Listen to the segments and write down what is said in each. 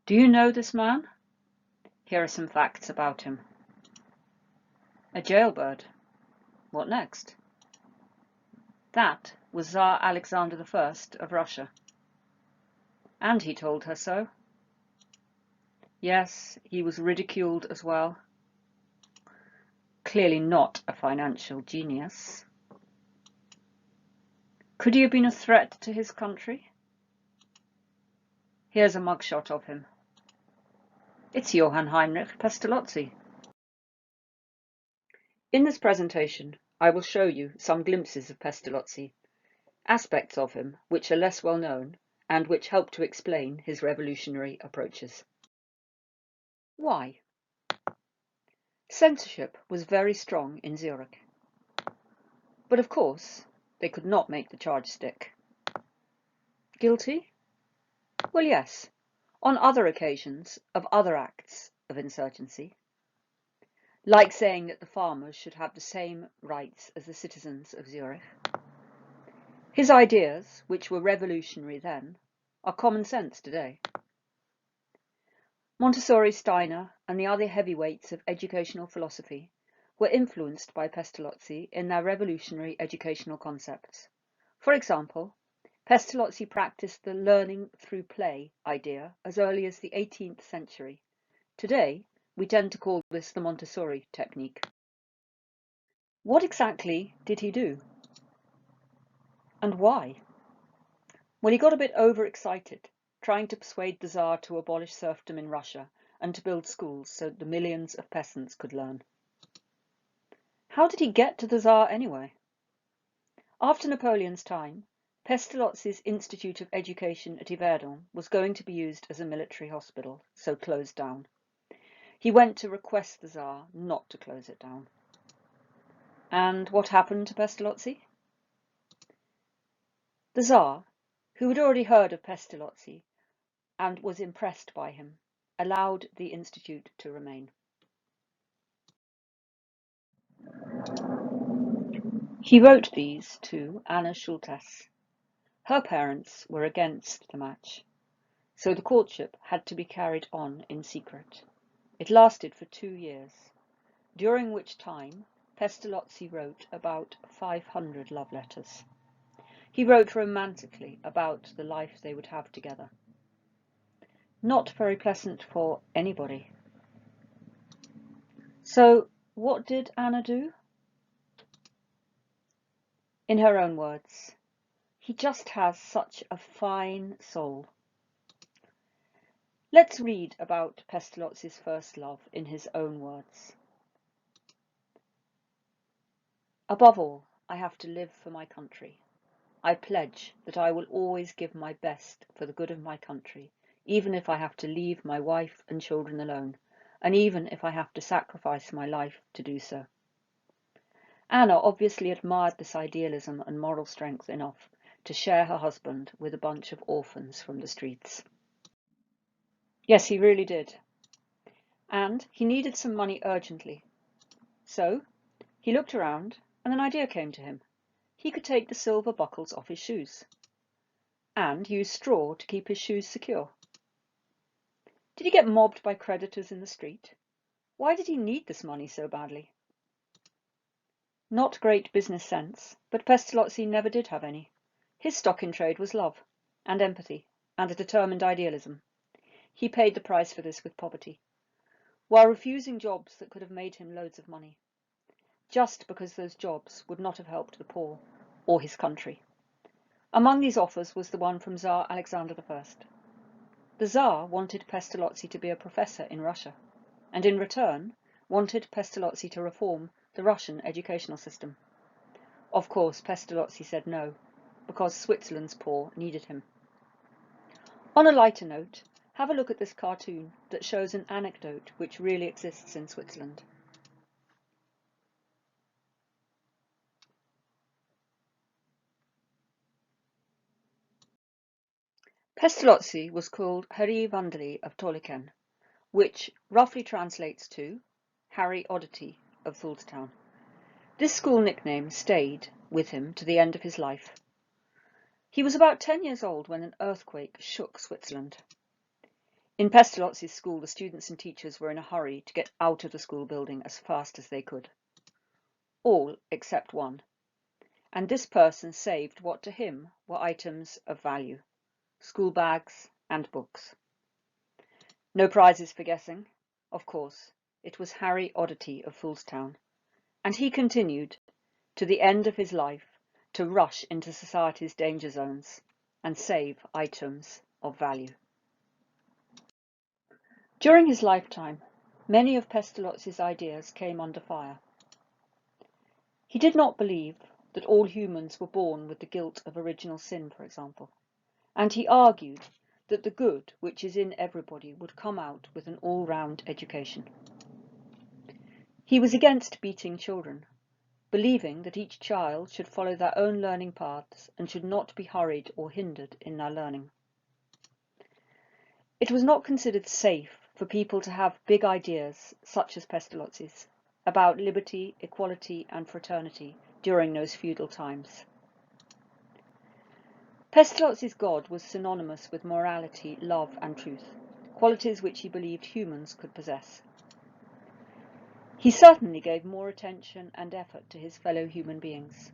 Do you know this man? Here are some facts about him. A jailbird. What next? That was Tsar Alexander I of Russia. And he told her so. Yes, he was ridiculed as well. Clearly not a financial genius. Could he have been a threat to his country? Here's a mugshot of him. It's Johann Heinrich Pestalozzi. In this presentation, I will show you some glimpses of Pestalozzi, aspects of him which are less well known and which help to explain his revolutionary approaches. Why? Censorship was very strong in Zurich. But of course, they could not make the charge stick. Guilty? Well, yes, on other occasions of other acts of insurgency, like saying that the farmers should have the same rights as the citizens of Zurich. His ideas, which were revolutionary then, are common sense today. Montessori, Steiner, and the other heavyweights of educational philosophy were influenced by Pestalozzi in their revolutionary educational concepts. For example, Pestalozzi practiced the learning through play idea as early as the 18th century. Today, we tend to call this the Montessori technique. What exactly did he do? And why? Well, he got a bit overexcited, trying to persuade the Tsar to abolish serfdom in Russia and to build schools so that the millions of peasants could learn. How did he get to the Tsar anyway? After Napoleon's time, Pestalozzi's Institute of Education at Yverdon was going to be used as a military hospital, so closed down. He went to request the Tsar not to close it down. And what happened to Pestalozzi? The Tsar, who had already heard of Pestalozzi and was impressed by him, allowed the institute to remain. He wrote these to Anna Schultes. Her parents were against the match, so the courtship had to be carried on in secret. It lasted for 2 years, during which time Pestalozzi wrote about 500 love letters. He wrote romantically about the life they would have together. Not very pleasant for anybody. So, what did Anna do? In her own words, he just has such a fine soul. Let's read about Pestalozzi's first love in his own words. Above all, I have to live for my country. I pledge that I will always give my best for the good of my country, even if I have to leave my wife and children alone, and even if I have to sacrifice my life to do so. Anna obviously admired this idealism and moral strength enough to share her husband with a bunch of orphans from the streets. Yes, he really did. And he needed some money urgently. So he looked around and an idea came to him. He could take the silver buckles off his shoes and use straw to keep his shoes secure. Did he get mobbed by creditors in the street? Why did he need this money so badly? Not great business sense, but Pestalozzi never did have any. His stock in trade was love, and empathy, and a determined idealism. He paid the price for this with poverty, while refusing jobs that could have made him loads of money, just because those jobs would not have helped the poor or his country. Among these offers was the one from Tsar Alexander I. The Tsar wanted Pestalozzi to be a professor in Russia, and in return wanted Pestalozzi to reform the Russian educational system. Of course, Pestalozzi said no, because Switzerland's poor needed him. On a lighter note, have a look at this cartoon that shows an anecdote which really exists in Switzerland. Pestalozzi was called Harry Wanderley of Toliken, which roughly translates to Harry Oddity of Thulstown. This school nickname stayed with him to the end of his life. He was about 10 years old when an earthquake shook Switzerland. In Pestalozzi's school, the students and teachers were in a hurry to get out of the school building as fast as they could. All except one. And this person saved what to him were items of value: school bags and books. No prizes for guessing. Of course, it was Harry Oddity of Foolstown, and he continued, to the end of his life, to rush into society's danger zones and save items of value. During his lifetime, many of Pestalozzi's ideas came under fire. He did not believe that all humans were born with the guilt of original sin, for example, and he argued that the good which is in everybody would come out with an all-round education. He was against beating children, believing that each child should follow their own learning paths and should not be hurried or hindered in their learning. It was not considered safe for people to have big ideas, such as Pestalozzi's, about liberty, equality and fraternity during those feudal times. Pestalozzi's God was synonymous with morality, love and truth, qualities which he believed humans could possess. He certainly gave more attention and effort to his fellow human beings.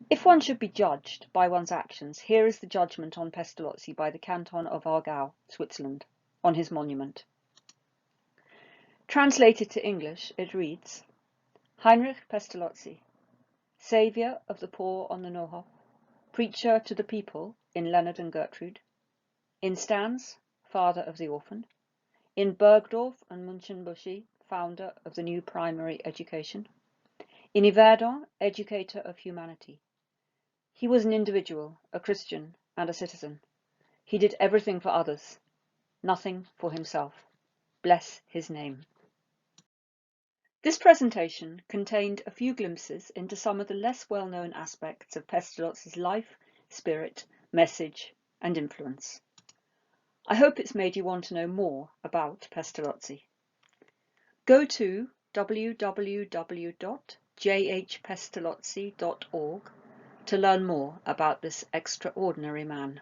If one should be judged by one's actions, here is the judgment on Pestalozzi by the Canton of Aargau, Switzerland, on his monument. Translated to English, it reads: Heinrich Pestalozzi, saviour of the poor on the Nohof, preacher to the people in Leonard and Gertrude, in Stans, father of the orphan, in Bergdorf and Münchenbusschi, founder of the new primary education, in Yverdon, educator of humanity. He was an individual, a Christian, and a citizen. He did everything for others, nothing for himself. Bless his name. This presentation contained a few glimpses into some of the less well-known aspects of Pestalozzi's life, spirit, message, and influence. I hope it's made you want to know more about Pestalozzi. Go to www.jhpestalozzi.org to learn more about this extraordinary man.